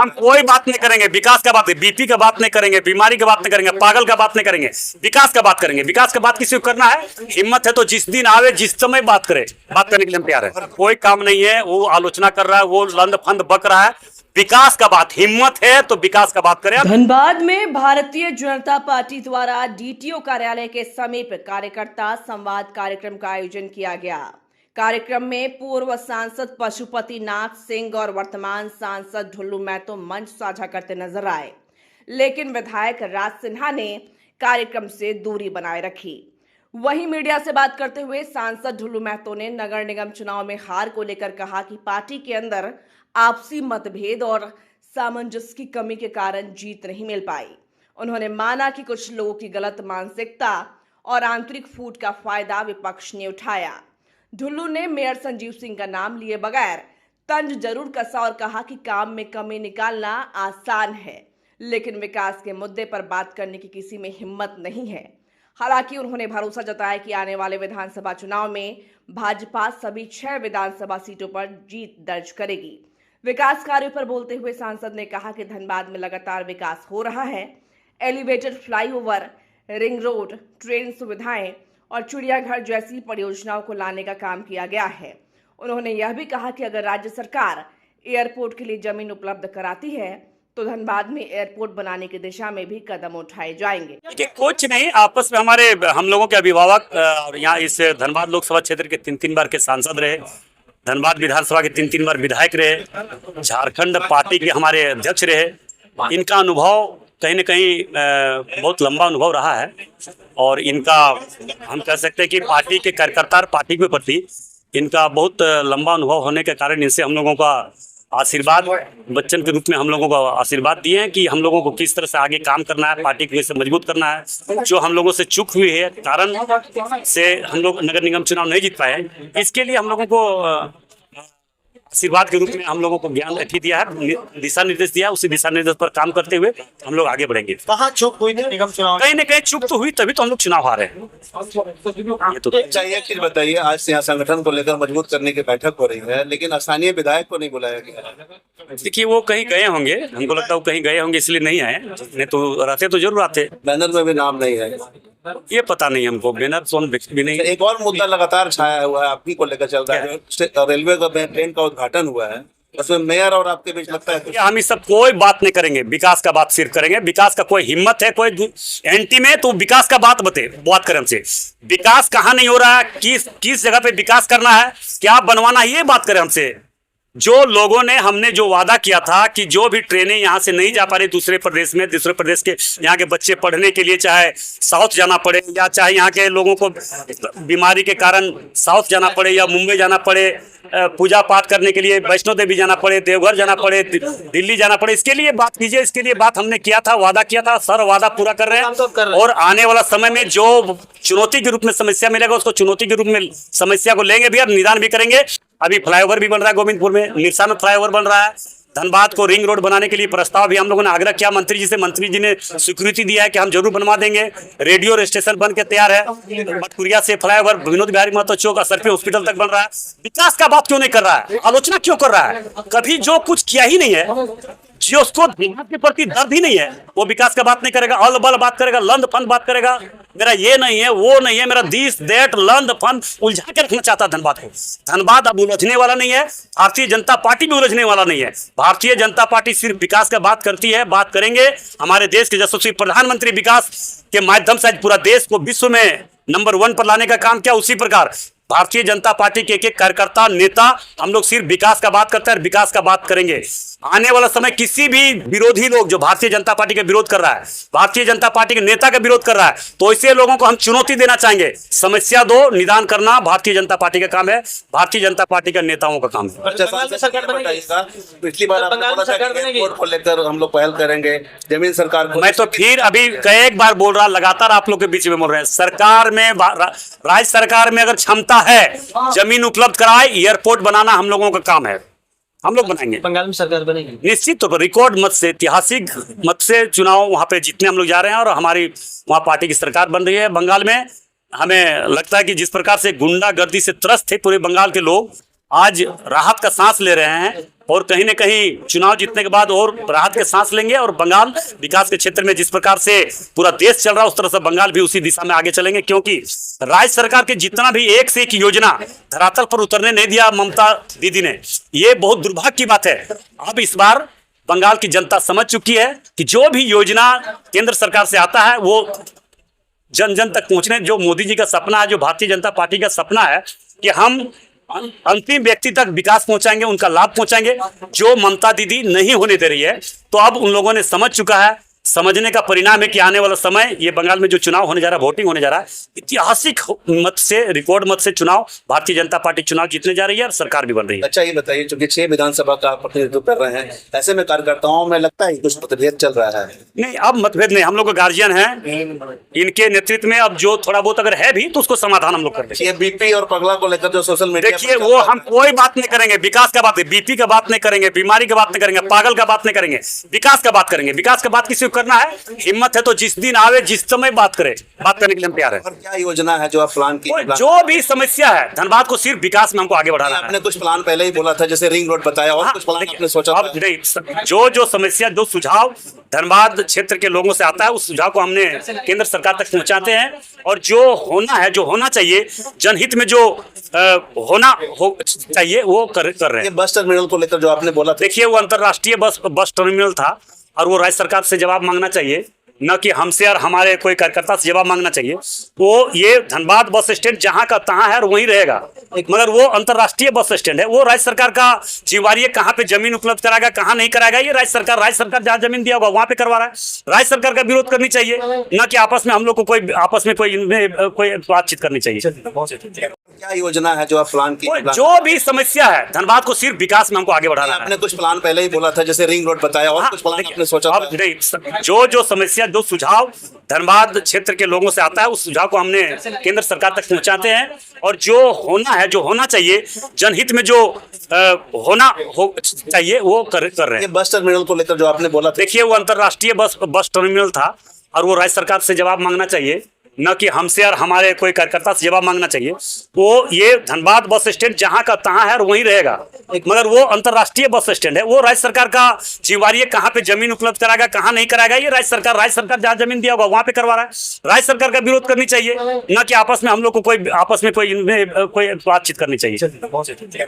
हम कोई बात नहीं करेंगे, विकास का बात, बीपी का बात नहीं करेंगे, बीमारी का बात नहीं करेंगे, पागल का बात नहीं करेंगे, विकास का बात करेंगे। विकास का बात किसी को करना है, हिम्मत है तो जिस दिन आवे, जिस समय बात करे, बात करने के लिए हम तैयार है। कोई काम नहीं है, वो आलोचना कर रहा है, वो लंद फंद बक रहा है। विकास का बात, हिम्मत है तो विकास का बात करें। धनबाद में भारतीय जनता पार्टी द्वारा डीटीओ कार्यालय के समीप कार्यकर्ता संवाद कार्यक्रम का आयोजन किया गया। कार्यक्रम में पूर्व सांसद पशुपति नाथ सिंह और वर्तमान सांसद ढुल्लू महतो मंच साझा करते नजर आए, लेकिन विधायक राज सिन्हा ने कार्यक्रम से दूरी बनाए रखी। वहीं मीडिया से बात करते हुए सांसद ढुल्लू महतो ने नगर निगम चुनाव में हार को लेकर कहा कि पार्टी के अंदर आपसी मतभेद और सामंजस्य की कमी के कारण जीत नहीं मिल पाई। उन्होंने माना कि कुछ लोगों की गलत मानसिकता और आंतरिक फूट का फायदा विपक्ष ने उठाया। ढुल्लू ने मेयर संजीव सिंह का नाम लिए बगैर तंज जरूर कसा और कहा कि काम में कमी निकालना आसान है, लेकिन विकास के मुद्दे पर बात करने की किसी में हिम्मत नहीं है। हालांकि उन्होंने भरोसा जताया कि आने वाले विधानसभा चुनाव में भाजपा सभी 6 विधानसभा सीटों पर जीत दर्ज करेगी। विकास कार्यों पर बोलते हुए सांसद ने कहा कि धनबाद में लगातार विकास हो रहा है। Elevated flyover, ring road, train सुविधाएं और चिड़ियाघर जैसी परियोजनाओं को लाने का काम किया गया है। उन्होंने यह भी कहा कि अगर राज्य सरकार एयरपोर्ट के लिए जमीन उपलब्ध कराती है तो धनबाद में एयरपोर्ट बनाने की दिशा में भी कदम उठाए जाएंगे। कुछ नहीं, आपस में हमारे हम लोगों के अभिभावक यहाँ इस धनबाद लोकसभा क्षेत्र के 3 बार के सांसद रहे, धनबाद विधानसभा के 3 बार विधायक रहे, झारखंड पार्टी के हमारे अध्यक्ष रहे। इनका अनुभव कहीं न कहीं बहुत लंबा अनुभव रहा है और इनका हम कह सकते हैं कि पार्टी के कार्यकर्ता और पार्टी के प्रति इनका बहुत लंबा अनुभव होने के कारण इनसे हम लोगों का आशीर्वाद, बच्चन के रूप में हम लोगों को आशीर्वाद दिए हैं कि हम लोगों को किस तरह से आगे काम करना है, पार्टी को कैसे मजबूत करना है। जो हम लोगों से चूक हुई है, कारण से हम लोग नगर निगम चुनाव नहीं जीत पाए, इसके लिए हम लोगों को आशीर्वाद के रूप में हम लोगों को ज्ञान दिया है, दिशा निर्देश दिया है। उसी दिशा निर्देश पर काम करते हुए हम लोग आगे बढ़ेंगे। कहाँ चूक हुई थी निगम चुनाव? कहीं न कहीं चूक तो हुई, तभी तो हम लोग चुनाव हारे हैं। ये तो चाहिए चीज बताइए, आज यहाँ संगठन को लेकर मजबूत करने की बैठक हो रही है, लेकिन स्थानीय विधायक को नहीं बुलाया गया। देखिए, वो कहीं गए होंगे, हमको लगता है वो कहीं गए होंगे इसलिए नहीं आए, नहीं तो रहते तो जरूर आते। बैनर में भी नाम नहीं है, ये पता नहीं हमको, बैनर तो भी नहीं। एक और मुद्दा लगातार छाया हुआ है, आपकी को लेकर चल रहा है। रेलवे का ट्रेन का उद्घाटन हुआ है, उसमें मेयर और आपके बीच लगता है हम इस सब कोई बात नहीं करेंगे, विकास का बात सिर्फ करेंगे। विकास का कोई हिम्मत है कोई एंटी में तो विकास का बात बात करें हमसे। विकास कहाँ नहीं हो रहा है, किस जगह पे विकास करना है, क्या बनवाना है, ये बात करें हमसे। जो लोगों ने हमने जो वादा किया था कि जो भी ट्रेनें यहाँ से नहीं जा पा रही दूसरे प्रदेश में, दूसरे प्रदेश के यहाँ के बच्चे पढ़ने के लिए चाहे साउथ जाना पड़े या चाहे यहाँ के लोगों को बीमारी के कारण साउथ जाना पड़े या मुंबई जाना पड़े, पूजा पाठ करने के लिए वैष्णो देवी जाना पड़े, देवघर जाना पड़े, दिल्ली जाना पड़े, इसके लिए बात कीजिए। इसके लिए बात हमने किया था, वादा किया था, सर वादा पूरा कर रहे हैं। और आने वाला समय में जो चुनौती के रूप में समस्या मिलेगा उसको चुनौती के रूप में समस्या को लेंगे भी और निदान भी करेंगे। अभी फ्लाईओवर भी बन रहा है गोविंदपुर में, निरसा में फ्लाईओवर बन रहा है। धनबाद को रिंग रोड बनाने के लिए प्रस्ताव भी हम लोगों ने आग्रह किया मंत्री जी से, मंत्री जी ने स्वीकृति दिया है कि हम जरूर बनवा देंगे। रेडियो स्टेशन बन के तैयार है, मटकुरिया से फ्लाईओवर विनोद बिहारी महतो चौक असरफी हॉस्पिटल तक बन रहा है। विकास का बात क्यों नहीं कर रहा है, आलोचना क्यों कर रहा है? कभी जो कुछ किया ही नहीं है, जो उसको दिमाग के प्रति दर्द ही नहीं है, वो विकास का बात नहीं करेगा, अल बल बात करेगा, लंद फंद बात करेगा। मेरा ये नहीं है, वो नहीं है, मेरा दिस दैट लंद फंद उलझा के रखना चाहता धनबाद को। धनबाद अब उलझने वाला नहीं है, भारतीय जनता पार्टी भी उलझने वाला नहीं है। भारतीय जनता पार्टी सिर्फ विकास का बात करती है, बात करेंगे। हमारे देश के यशस्वी प्रधानमंत्री विकास के माध्यम से आज पूरा देश को विश्व में नंबर 1 पर लाने का काम किया, उसी प्रकार भारतीय जनता पार्टी के एक कार्यकर्ता नेता हम लोग सिर्फ विकास का बात करते हैं, विकास का बात करेंगे। आने वाला समय किसी भी विरोधी लोग जो भारतीय जनता पार्टी का विरोध कर रहा है, भारतीय जनता पार्टी के नेता का विरोध कर रहा है, तो ऐसे लोगों को हम चुनौती देना चाहेंगे। समस्या दो, निदान करना भारतीय जनता पार्टी का काम है, भारतीय जनता पार्टी के नेताओं का काम है। पिछली बार एयरपोर्ट को लेकर हम लोग पहल करेंगे, जमीन सरकार को। मैं तो फिर अभी कई बार बोल रहा, लगातार आप लोग के बीच में बोल रहे हैं, सरकार में राज्य सरकार में अगर क्षमता है, जमीन उपलब्ध कराए, एयरपोर्ट बनाना हम लोगों का काम है, हम लोग बनाएंगे। बंगाल में सरकार बनेगी निश्चित तौर पर, रिकॉर्ड मत से, ऐतिहासिक मत से चुनाव वहां पे जीतने हम लोग जा रहे हैं और हमारी वहां पार्टी की सरकार बन रही है। बंगाल में हमें लगता है कि जिस प्रकार से गुंडागर्दी से त्रस्त थे पूरे बंगाल के लोग, आज राहत का सांस ले रहे हैं और कहीं न कहीं चुनाव जीतने के बाद और राहत के सांस लेंगे और बंगाल विकास के क्षेत्र में जिस प्रकार से पूरा देश चल रहा है उस तरह से बंगाल भी उसी दिशा में आगे चलेंगे, क्योंकि राज्य सरकार के जितना भी एक से एक योजना धरातल पर उतरने नहीं दिया ममता दीदी ने, ये बहुत दुर्भाग्य की बात है। अब इस बार बंगाल की जनता समझ चुकी है कि जो भी योजना केंद्र सरकार से आता है वो जन जन तक पहुंचने, जो मोदी जी का सपना है, जो भारतीय जनता पार्टी का सपना है कि हम अंतिम व्यक्ति तक विकास पहुंचाएंगे, उनका लाभ पहुंचाएंगे, जो ममता दीदी नहीं होने दे रही है। तो अब उन लोगों ने समझ चुका है, समझने का परिणाम है कि आने वाला समय ये बंगाल में जो चुनाव होने जा रहा है, वोटिंग होने जा रहा है, ऐतिहासिक मत से, रिकॉर्ड मत से चुनाव भारतीय जनता पार्टी चुनाव जीतने जा रही है और सरकार भी बन रही है। अच्छा ये बताइए, चूंकि 6 विधानसभा का प्रतिनिधित्व कर रहे हैं, ऐसे में कार्यकर्ताओं में लगता है कि कुछ मतभेद चल रहा है? नहीं, अब मतभेद नहीं, हम लोग गार्जियन हैं, इनके नेतृत्व में अब जो थोड़ा बहुत अगर है भी तो उसको समाधान हम लोग कर देंगे। ये बीपी और पगला को लेकर जो सोशल मीडिया देखिए, वो हम कोई बात नहीं करेंगे, विकास का बात, बीपी का बात नहीं करेंगे, बीमारी का बात नहीं करेंगे, पागल का बात नहीं करेंगे, विकास का बात करेंगे। विकास का बात किसी को करना है, हिम्मत है तो जिस दिन आवे, जिस समय बात करे, बात करने के लिए हम तैयार है। और क्या योजना है जो आप प्लान की? जो भी समस्या है धनबाद को सिर्फ विकास में हमको आगे बढ़ाना है। आपने कुछ प्लान पहले ही बोला था, जैसे रिंग रोड बताया, और कुछ प्लान आपने सोचा अब नहीं, जो समस्या, जो सुझाव धनबाद क्षेत्र के लोगों से आता है उस सुझाव को हमने केंद्र सरकार तक पहुंचाते हैं, और जो होना है, जो होना चाहिए, जनहित में जो होना चाहिए वो कर रहे हैं। बस टर्मिनल को लेकर जो आपने बोला था, देखिए, वो अंतरराष्ट्रीय बस टर्मिनल था और वो राज्य सरकार से जवाब मांगना चाहिए, न कि हमसे और हमारे कोई कार्यकर्ता से जवाब मांगना चाहिए। वो ये धनबाद बस स्टैंड जहां का तहां है और वहीं रहेगा, मगर वो अंतरराष्ट्रीय बस स्टैंड है, वो राज्य सरकार का जिम्मेवारी है। कहां पे जमीन उपलब्ध कराएगा, कहां नहीं कराएगा, ये राज्य सरकार जहां जमीन दिया होगा वहां पे करवा रहा है। राज्य सरकार का विरोध करनी चाहिए, न कि आपस में हम लोग को कोई बातचीत करनी चाहिए। क्या योजना है जो आप प्लान की? जो भी समस्या है धनबाद को सिर्फ विकास में हमको आगे बढ़ाना है। आपने कुछ प्लान पहले ही बोला था, जैसे रिंग रोड बताया, और कुछ प्लान आपने सोचा अब नहीं, जो समस्या, जो सुझाव धनबाद क्षेत्र के लोगों से आता है उस सुझाव को हमने केंद्र सरकार तक पहुंचाते हैं, और जो होना है, जो होना चाहिए, जनहित में जो होना चाहिए वो कर रहे हैं। ये बस टर्मिनल को लेकर जो आपने बोला था, देखिए, वो अंतरराष्ट्रीय बस टर्मिनल था और वो राज्य सरकार से जवाब मांगना चाहिए, न कि हमसे और हमारे कोई कार्यकर्ता से जवाब मांगना चाहिए। वो ये धनबाद बस स्टैंड जहां का तहां है और वहीं रहेगा, मगर वो अंतरराष्ट्रीय बस स्टैंड है, वो राज्य सरकार का जिम्मेवारी है। कहां पे जमीन उपलब्ध कराएगा, कहां नहीं कराएगा, ये राज्य सरकार जहां जमीन दिया होगा वहां पे करवा रहा है। राज्य सरकार का विरोध करनी चाहिए, न कि आपस में हम लोग को कोई बातचीत करनी चाहिए।